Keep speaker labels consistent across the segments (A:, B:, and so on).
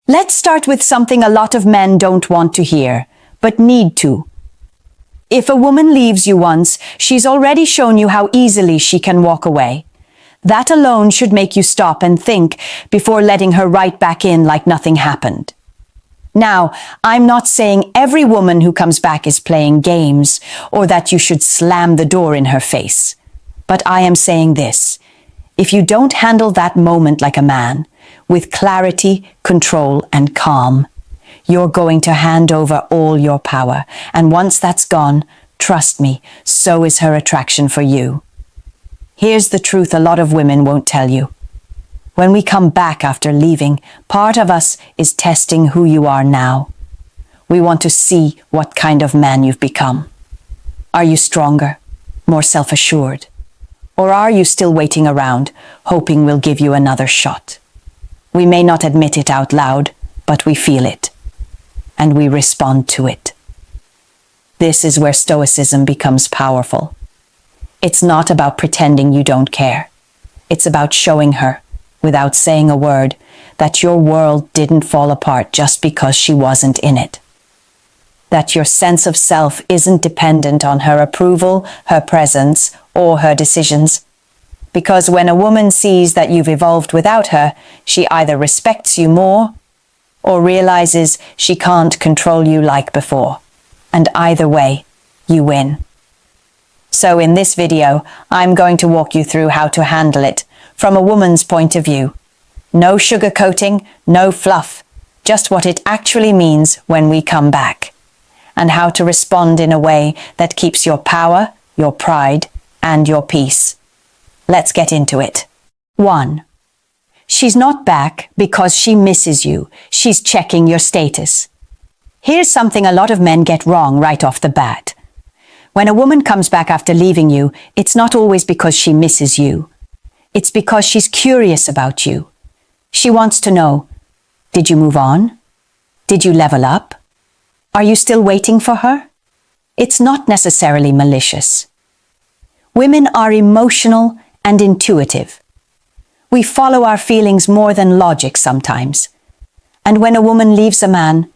A: Let's start with something a lot of men don't want to hear, but need to. If a woman leaves you once, she's already shown you how easily she can walk away. That alone should make you stop and think before letting her right back in like nothing happened. Now, I'm not saying every woman who comes back is playing games or that you should slam the door in her face. But I am saying this. If you don't handle that moment like a man, with clarity, control, and calm, you're going to hand over all your power. And once that's gone, trust me, so is her attraction for you. Here's the truth a lot of women won't tell you. When we come back after leaving, part of us is testing who you are now. We want to see what kind of man you've become. Are you stronger, more self-assured? Or are you still waiting around, hoping we'll give you another shot? We may not admit it out loud, but we feel it. And we respond to it. This is where Stoicism becomes powerful. It's not about pretending you don't care. It's about showing her, without saying a word, that your world didn't fall apart just because she wasn't in it. That your sense of self isn't dependent on her approval, her presence, or her decisions. Because when a woman sees that you've evolved without her, she either respects you more or realizes she can't control you like before. And either way, you win. So in this video, I'm going to walk you through how to handle it from a woman's point of view. No sugarcoating, no fluff, just what it actually means when we come back. And how to respond in a way that keeps your power, your pride, and your peace. Let's get into it. 1. She's not back because she misses you. She's checking your status. Here's something a lot of men get wrong right off the bat. When a woman comes back after leaving you, it's not always because she misses you. It's because she's curious about you. She wants to know, did you move on? Did you level up? Are you still waiting for her? It's not necessarily malicious. Women are emotional and intuitive. We follow our feelings more than logic sometimes. And when a woman leaves a man,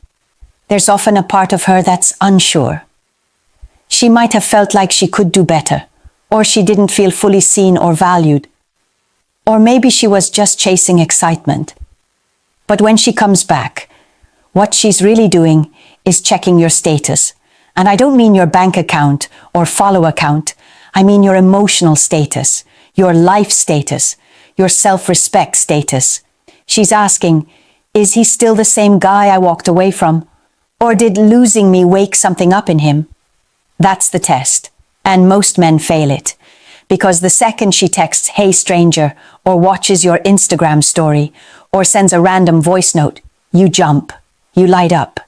A: there's often a part of her that's unsure. She might have felt like she could do better, or she didn't feel fully seen or valued. Or maybe she was just chasing excitement. But when she comes back, what she's really doing is checking your status. And I don't mean your bank account or follow account. I mean your emotional status, your life status, your self-respect status. She's asking, is he still the same guy I walked away from? Or did losing me wake something up in him? That's the test, and most men fail it. Because the second she texts, "Hey stranger," or watches your Instagram story, or sends a random voice note, you jump, you light up,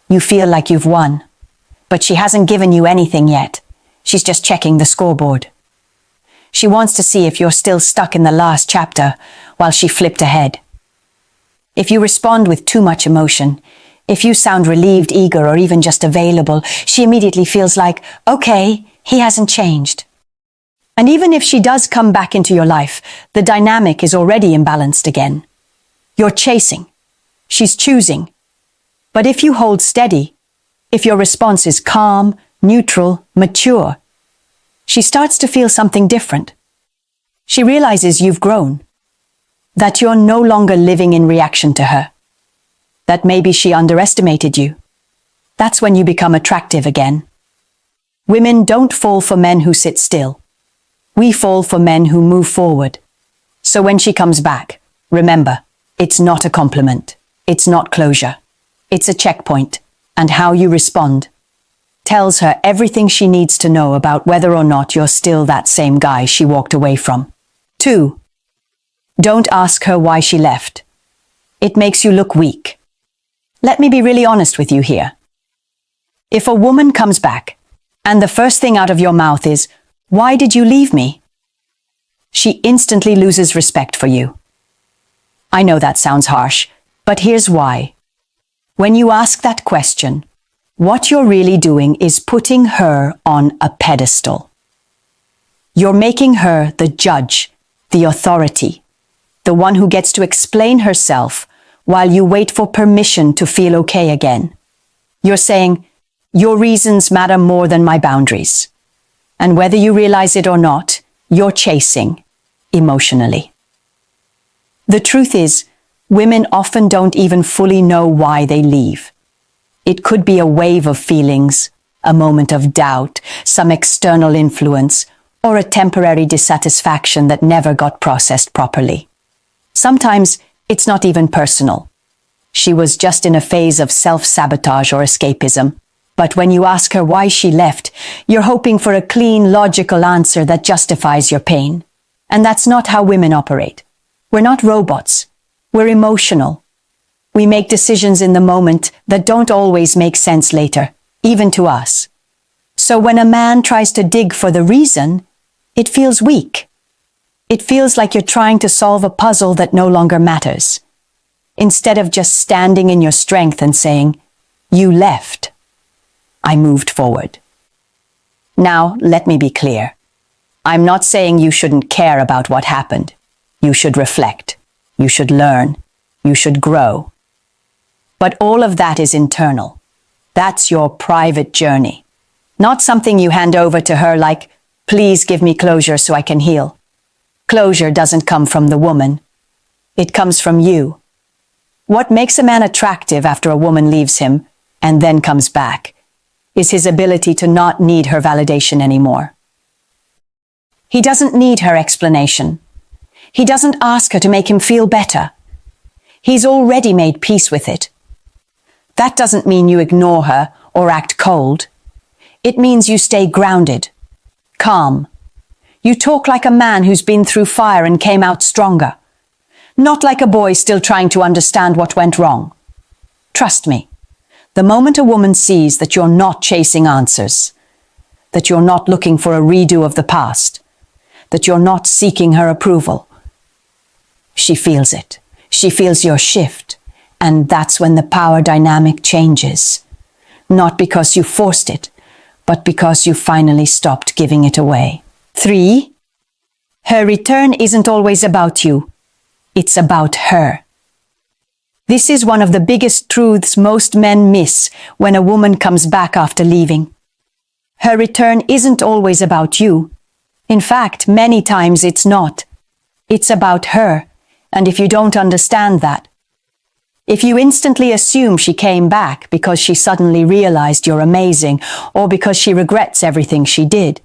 A: you feel like you've won. But she hasn't given you anything yet. She's just checking the scoreboard. She wants to see if you're still stuck in the last chapter while she flipped ahead. If you respond with too much emotion, if you sound relieved, eager, or even just available, she immediately feels like, okay, he hasn't changed. And even if she does come back into your life, the dynamic is already imbalanced again. You're chasing. She's choosing. But if you hold steady, if your response is calm, neutral, mature, she starts to feel something different. She realizes you've grown, that you're no longer living in reaction to her, that maybe she underestimated you. That's when you become attractive again. Women don't fall for men who sit still. We fall for men who move forward. So when she comes back, remember, it's not a compliment. It's not closure. It's a checkpoint. And how you respond tells her everything she needs to know about whether or not you're still that same guy she walked away from. 2. Don't ask her why she left. It makes you look weak. Let me be really honest with you here. If a woman comes back, and the first thing out of your mouth is, "Why did you leave me?" she instantly loses respect for you. I know that sounds harsh, but here's why. When you ask that question, what you're really doing is putting her on a pedestal. You're making her the judge, the authority, the one who gets to explain herself while you wait for permission to feel okay again. You're saying, your reasons matter more than my boundaries. And whether you realize it or not, you're chasing emotionally. The truth is, women often don't even fully know why they leave. It could be a wave of feelings, a moment of doubt, some external influence, or a temporary dissatisfaction that never got processed properly. Sometimes it's not even personal. She was just in a phase of self-sabotage or escapism. But when you ask her why she left, you're hoping for a clean, logical answer that justifies your pain. And that's not how women operate. We're not robots. We're emotional. We make decisions in the moment that don't always make sense later, even to us. So when a man tries to dig for the reason, it feels weak. It feels like you're trying to solve a puzzle that no longer matters. Instead of just standing in your strength and saying, "You left. I moved forward." Now, let me be clear. I'm not saying you shouldn't care about what happened. You should reflect. You should learn. You should grow. But all of that is internal. That's your private journey. Not something you hand over to her like, "Please give me closure so I can heal." Closure doesn't come from the woman. It comes from you. What makes a man attractive after a woman leaves him and then comes back is his ability to not need her validation anymore. He doesn't need her explanation. He doesn't ask her to make him feel better. He's already made peace with it. That doesn't mean you ignore her or act cold. It means you stay grounded, calm. You talk like a man who's been through fire and came out stronger. Not like a boy still trying to understand what went wrong. Trust me, the moment a woman sees that you're not chasing answers, that you're not looking for a redo of the past, that you're not seeking her approval, she feels it. She feels your shift, and that's when the power dynamic changes. Not because you forced it, but because you finally stopped giving it away. 3. Her return isn't always about you. It's about her. This is one of the biggest truths most men miss when a woman comes back after leaving. Her return isn't always about you. In fact, many times it's not. It's about her, and if you don't understand that, if you instantly assume she came back because she suddenly realized you're amazing or because she regrets everything she did,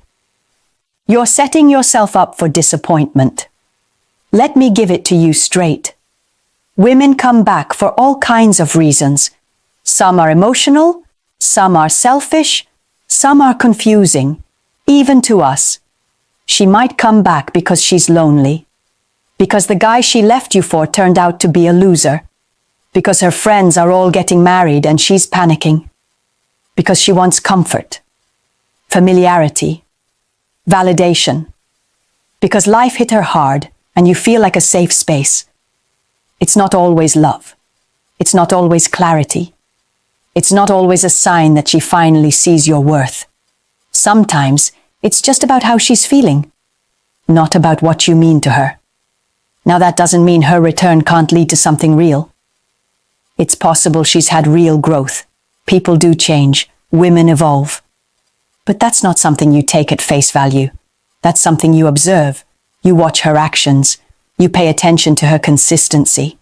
A: you're setting yourself up for disappointment. Let me give it to you straight. Women come back for all kinds of reasons. Some are emotional, some are selfish, some are confusing, even to us. She might come back because she's lonely, because the guy she left you for turned out to be a loser, because her friends are all getting married and she's panicking, because she wants comfort, familiarity, validation, because life hit her hard and you feel like a safe space. It's not always love. It's not always clarity. It's not always a sign that she finally sees your worth. Sometimes it's just about how she's feeling, not about what you mean to her. Now that doesn't mean her return can't lead to something real. It's possible she's had real growth. People do change. Women evolve. But that's not something you take at face value. That's something you observe. You watch her actions. You pay attention to her consistency.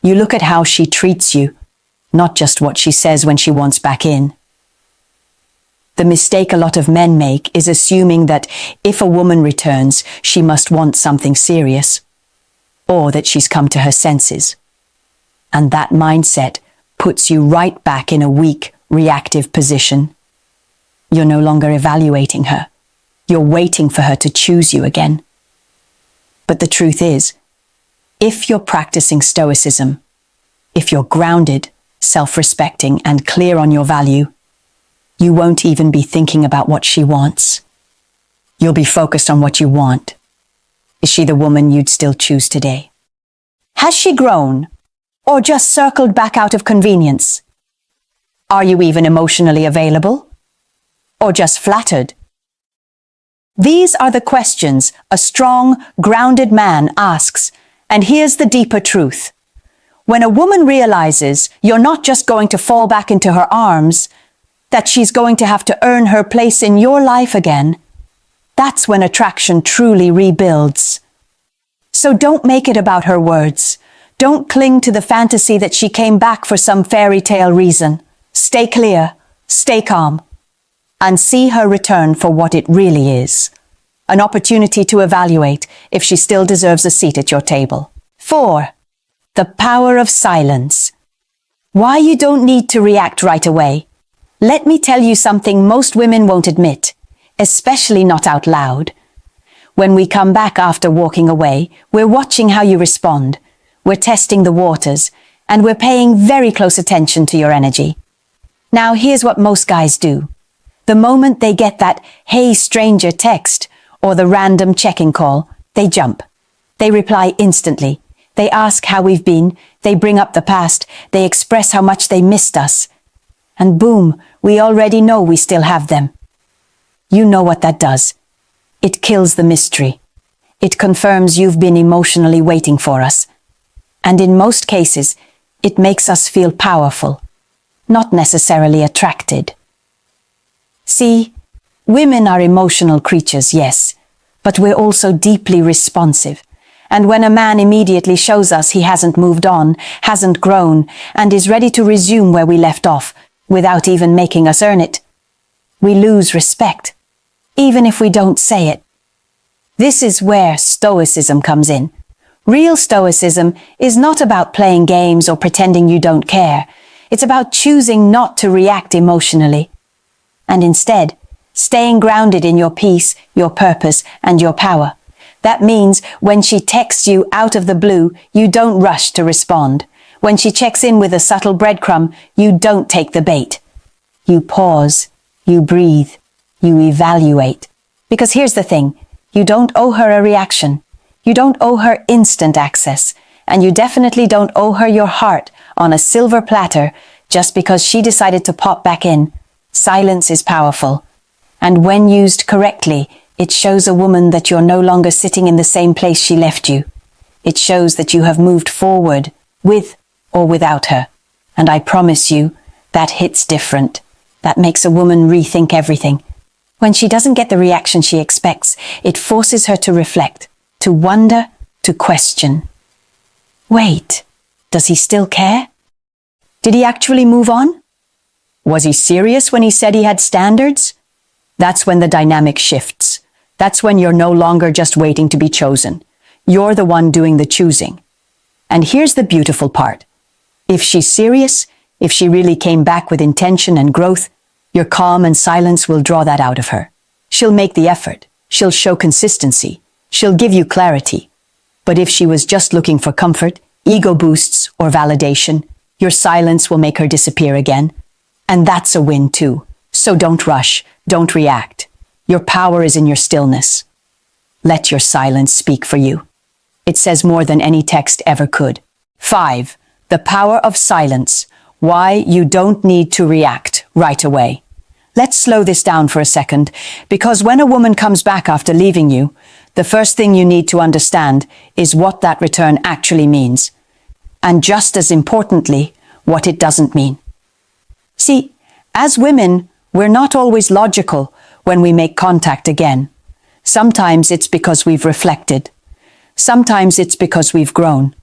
A: You look at how she treats you, not just what she says when she wants back in. The mistake a lot of men make is assuming that if a woman returns, she must want something serious, or that she's come to her senses. And that mindset puts you right back in a weak, reactive position. You're no longer evaluating her. You're waiting for her to choose you again. But the truth is, if you're practicing Stoicism, if you're grounded, self-respecting, and clear on your value, you won't even be thinking about what she wants. You'll be focused on what you want. Is she the woman you'd still choose today? Has she grown, or just circled back out of convenience? Are you even emotionally available, or just flattered? These are the questions a strong, grounded man asks, and here's the deeper truth. When a woman realizes you're not just going to fall back into her arms, that she's going to have to earn her place in your life again, that's when attraction truly rebuilds. So don't make it about her words. Don't cling to the fantasy that she came back for some fairy tale reason. Stay clear, stay calm, and see her return for what it really is. An opportunity to evaluate if she still deserves a seat at your table. 4. The power of silence. Why you don't need to react right away. Let me tell you something most women won't admit, especially not out loud. When we come back after walking away, we're watching how you respond. We're testing the waters, and we're paying very close attention to your energy. Now, here's what most guys do. The moment they get that "Hey, stranger" text or the random checking call, they jump. They reply instantly. They ask how we've been. They bring up the past. They express how much they missed us. And boom, we already know we still have them. You know what that does. It kills the mystery. It confirms you've been emotionally waiting for us. And in most cases, it makes us feel powerful, not necessarily attracted. See, women are emotional creatures, yes, but we're also deeply responsive. And when a man immediately shows us he hasn't moved on, hasn't grown, and is ready to resume where we left off, without even making us earn it, we lose respect, even if we don't say it. This is where Stoicism comes in. Real Stoicism is not about playing games or pretending you don't care. It's about choosing not to react emotionally, and instead, staying grounded in your peace, your purpose, and your power. That means when she texts you out of the blue, you don't rush to respond. When she checks in with a subtle breadcrumb, you don't take the bait. You pause, you breathe, you evaluate. Because here's the thing, you don't owe her a reaction. You don't owe her instant access. And you definitely don't owe her your heart on a silver platter just because she decided to pop back in. Silence is powerful. And when used correctly, it shows a woman that you're no longer sitting in the same place she left you. It shows that you have moved forward, with or without her. And I promise you, that hits different. That makes a woman rethink everything. When she doesn't get the reaction she expects, it forces her to reflect, to wonder, to question. Wait, does he still care? Did he actually move on? Was he serious when he said he had standards? That's when the dynamic shifts. That's when you're no longer just waiting to be chosen. You're the one doing the choosing. And here's the beautiful part. If she's serious, if she really came back with intention and growth, your calm and silence will draw that out of her. She'll make the effort. She'll show consistency. She'll give you clarity. But if she was just looking for comfort, ego boosts, or validation, your silence will make her disappear again. And that's a win too. So don't rush, don't react. Your power is in your stillness. Let your silence speak for you. It says more than any text ever could. 5. The power of silence. Why you don't need to react right away. Let's slow this down for a second, because when a woman comes back after leaving you, the first thing you need to understand is what that return actually means. And just as importantly, what it doesn't mean. See, as women, we're not always logical when we make contact again. Sometimes it's because we've reflected. Sometimes it's because we've grown.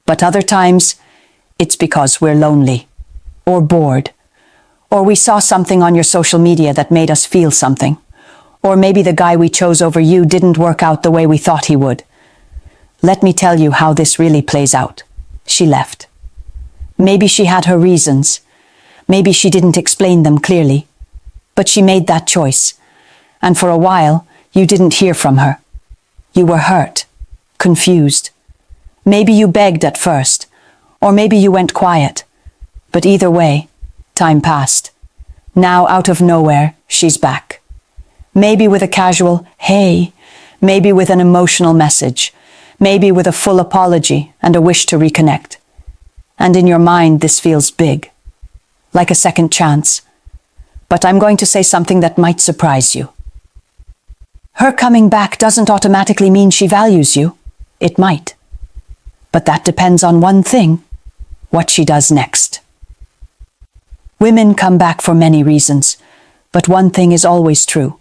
A: But other times, it's because we're lonely, or bored, or we saw something on your social media that made us feel something, or maybe the guy we chose over you didn't work out the way we thought he would. Let me tell you how this really plays out. She left. Maybe she had her reasons. Maybe she didn't explain them clearly. But she made that choice. And for a while, you didn't hear from her. You were hurt, confused. Maybe you begged at first, or maybe you went quiet. But either way, time passed. Now, out of nowhere, she's back. Maybe with a casual, "Hey," maybe with an emotional message, maybe with a full apology and a wish to reconnect. And in your mind, this feels big, like a second chance. But I'm going to say something that might surprise you. Her coming back doesn't automatically mean she values you. It might. But that depends on one thing: what she does next. Women come back for many reasons, but one thing is always true.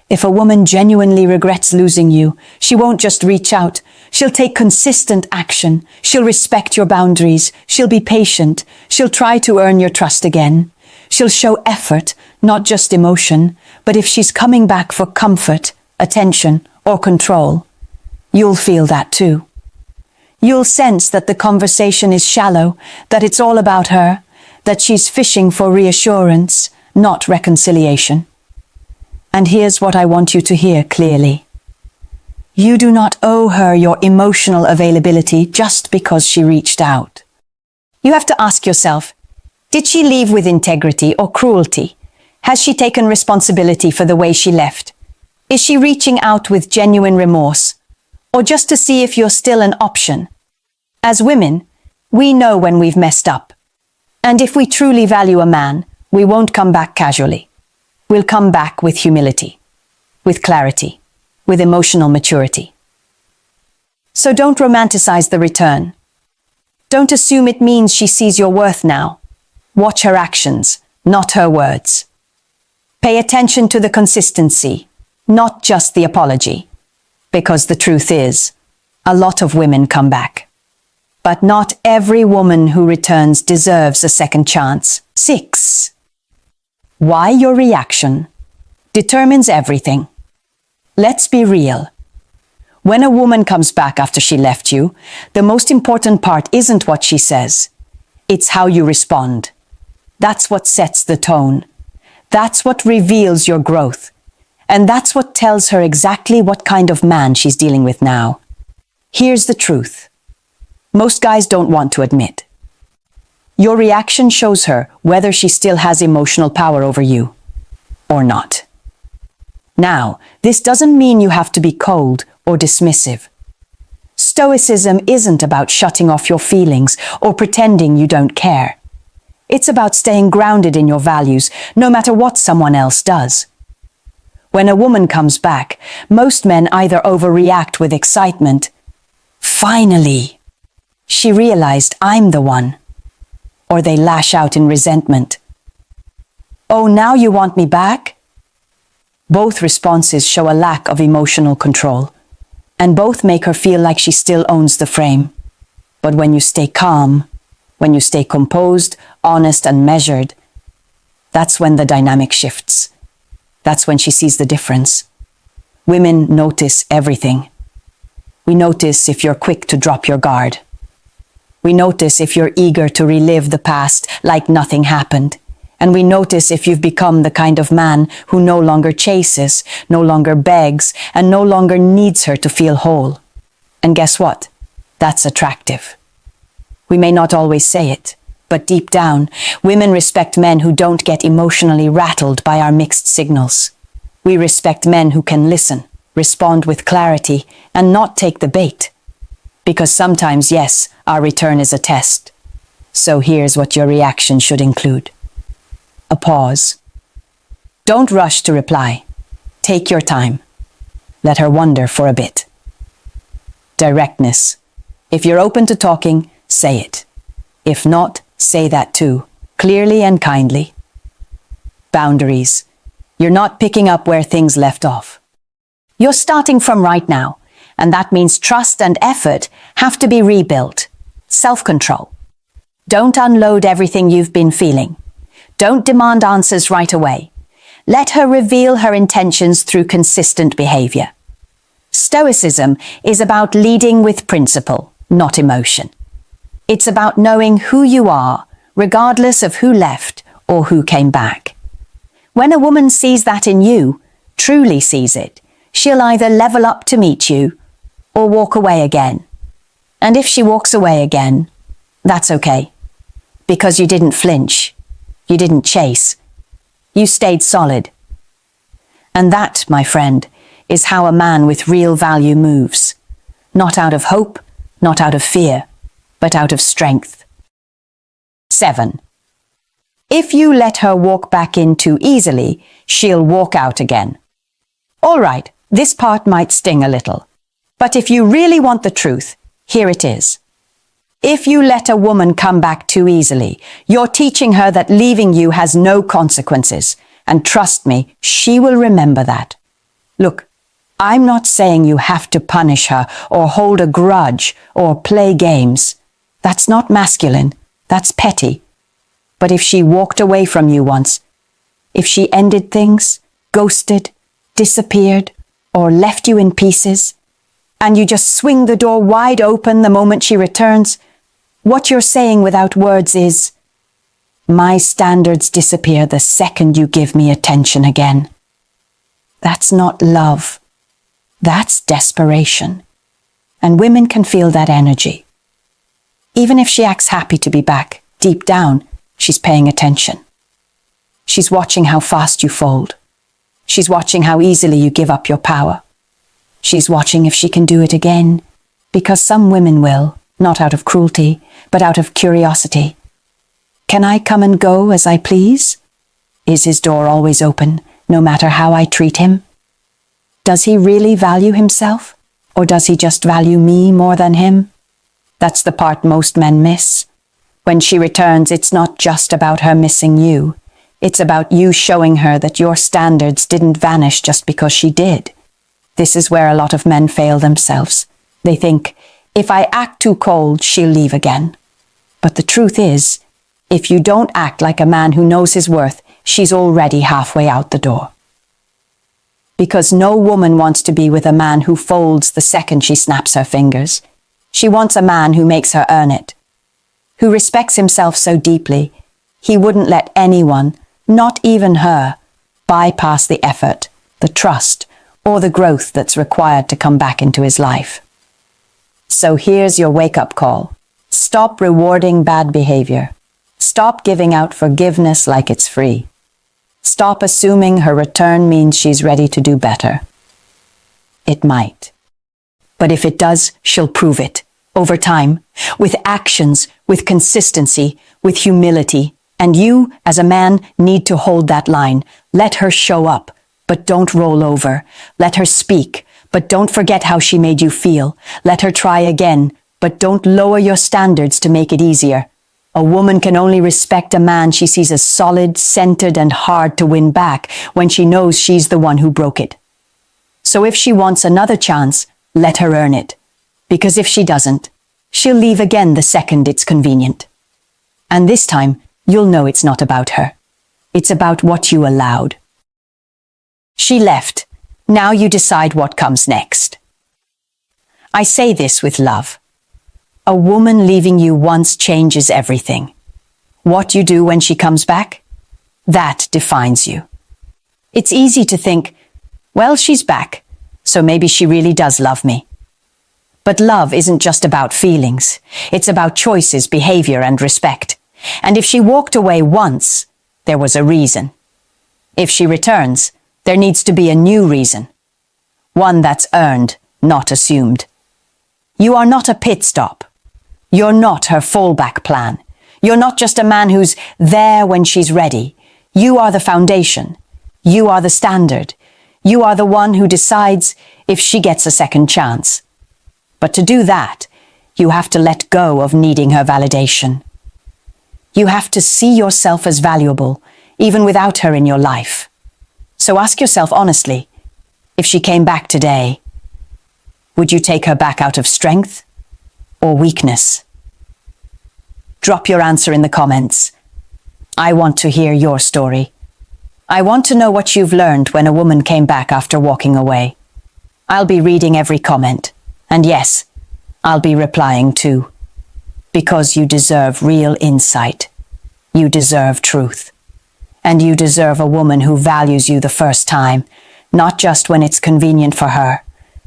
A: If a woman genuinely regrets losing you, she won't just reach out. She'll take consistent action. She'll respect your boundaries. She'll be patient. She'll try to earn your trust again. She'll show effort, not just emotion, but if she's coming back for comfort, attention, or control, you'll feel that too. You'll sense that the conversation is shallow, that it's all about her, that she's fishing for reassurance, not reconciliation. And here's what I want you to hear clearly. You do not owe her your emotional availability just because she reached out. You have to ask yourself, did she leave with integrity or cruelty? Has she taken responsibility for the way she left? Is she reaching out with genuine remorse? Or just to see if you're still an option? As women, we know when we've messed up. And if we truly value a man, we won't come back casually. We'll come back with humility, with clarity, with emotional maturity. So don't romanticize the return. Don't assume it means she sees your worth now. Watch her actions, not her words. Pay attention to the consistency, not just the apology. Because the truth is, a lot of women come back. But not every woman who returns deserves a second chance. 6. Why your reaction determines everything. Let's be real. When a woman comes back after she left you, the most important part isn't what she says. It's how you respond. That's what sets the tone. That's what reveals your growth. And that's what tells her exactly what kind of man she's dealing with now. Here's the truth. Most guys don't want to admit. Your reaction shows her whether she still has emotional power over you or not. Now, this doesn't mean you have to be cold or dismissive. Stoicism isn't about shutting off your feelings or pretending you don't care. It's about staying grounded in your values, no matter what someone else does. When a woman comes back, most men either overreact with excitement. Finally, she realized I'm the one. Or they lash out in resentment. Oh, now you want me back? Both responses show a lack of emotional control, and both make her feel like she still owns the frame. But when you stay calm, when you stay composed, honest, and measured, that's when the dynamic shifts. That's when she sees the difference. Women notice everything. We notice if you're quick to drop your guard. We notice if you're eager to relive the past like nothing happened. And we notice if you've become the kind of man who no longer chases, no longer begs, and no longer needs her to feel whole. And guess what? That's attractive. We may not always say it, but deep down, women respect men who don't get emotionally rattled by our mixed signals. We respect men who can listen, respond with clarity, and not take the bait. Because sometimes, yes, our return is a test. So here's what your reaction should include. A pause. Don't rush to reply. Take your time. Let her wonder for a bit. Directness. If you're open to talking, say it. If not, say that too, clearly and kindly. Boundaries. You're not picking up where things left off. You're starting from right now, and that means trust and effort have to be rebuilt. Self-control. Don't unload everything you've been feeling. Don't demand answers right away. Let her reveal her intentions through consistent behavior. Stoicism is about leading with principle, not emotion. It's about knowing who you are, regardless of who left or who came back. When a woman sees that in you, truly sees it, she'll either level up to meet you or walk away again. And if she walks away again, that's okay. Because you didn't flinch. You didn't chase. You stayed solid. And that, my friend, is how a man with real value moves. Not out of hope, not out of fear, but out of strength. 7. If you let her walk back in too easily, she'll walk out again. All right, this part might sting a little. But if you really want the truth, here it is. If you let a woman come back too easily, you're teaching her that leaving you has no consequences. And trust me, she will remember that. Look, I'm not saying you have to punish her or hold a grudge or play games. That's not masculine. That's petty. But if she walked away from you once, if she ended things, ghosted, disappeared, or left you in pieces, and you just swing the door wide open the moment she returns, what you're saying without words is, my standards disappear the second you give me attention again. That's not love. That's desperation. And women can feel that energy. Even if she acts happy to be back, deep down, she's paying attention. She's watching how fast you fold. She's watching how easily you give up your power. She's watching if she can do it again, because some women will, not out of cruelty, but out of curiosity. Can I come and go as I please? Is his door always open, no matter how I treat him? Does he really value himself, or does he just value me more than him? That's the part most men miss. When she returns, it's not just about her missing you. It's about you showing her that your standards didn't vanish just because she did. This is where a lot of men fail themselves. They think, if I act too cold, she'll leave again. But the truth is, if you don't act like a man who knows his worth, she's already halfway out the door. Because no woman wants to be with a man who folds the second she snaps her fingers. She wants a man who makes her earn it, who respects himself so deeply, he wouldn't let anyone, not even her, bypass the effort, the trust, or the growth that's required to come back into his life. So here's your wake-up call. Stop rewarding bad behavior. Stop giving out forgiveness like it's free. Stop assuming her return means she's ready to do better. It might. But if it does, she'll prove it. Over time, with actions, with consistency, with humility. And you, as a man, need to hold that line. Let her show up, but don't roll over. Let her speak, but don't forget how she made you feel. Let her try again, but don't lower your standards to make it easier. A woman can only respect a man she sees as solid, centered, and hard to win back when she knows she's the one who broke it. So if she wants another chance, let her earn it. Because if she doesn't, she'll leave again the second it's convenient. And this time, you'll know it's not about her. It's about what you allowed. She left. Now you decide what comes next. I say this with love. A woman leaving you once changes everything. What you do when she comes back, that defines you. It's easy to think, well, she's back, so maybe she really does love me. But love isn't just about feelings. It's about choices, behavior, and respect. And if she walked away once, there was a reason. If she returns, there needs to be a new reason. One that's earned, not assumed. You are not a pit stop. You're not her fallback plan. You're not just a man who's there when she's ready. You are the foundation. You are the standard. You are the one who decides if she gets a second chance. But to do that, you have to let go of needing her validation. You have to see yourself as valuable, even without her in your life. So ask yourself honestly, if she came back today, would you take her back out of strength or weakness? Drop your answer in the comments. I want to hear your story. I want to know what you've learned when a woman came back after walking away. I'll be reading every comment. And yes, I'll be replying too. Because you deserve real insight. You deserve truth. And you deserve a woman who values you the first time, not just when it's convenient for her.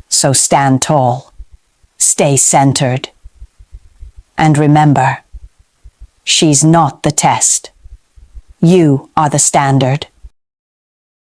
A: So stand tall. Stay centered. And remember, she's not the test. You are the standard.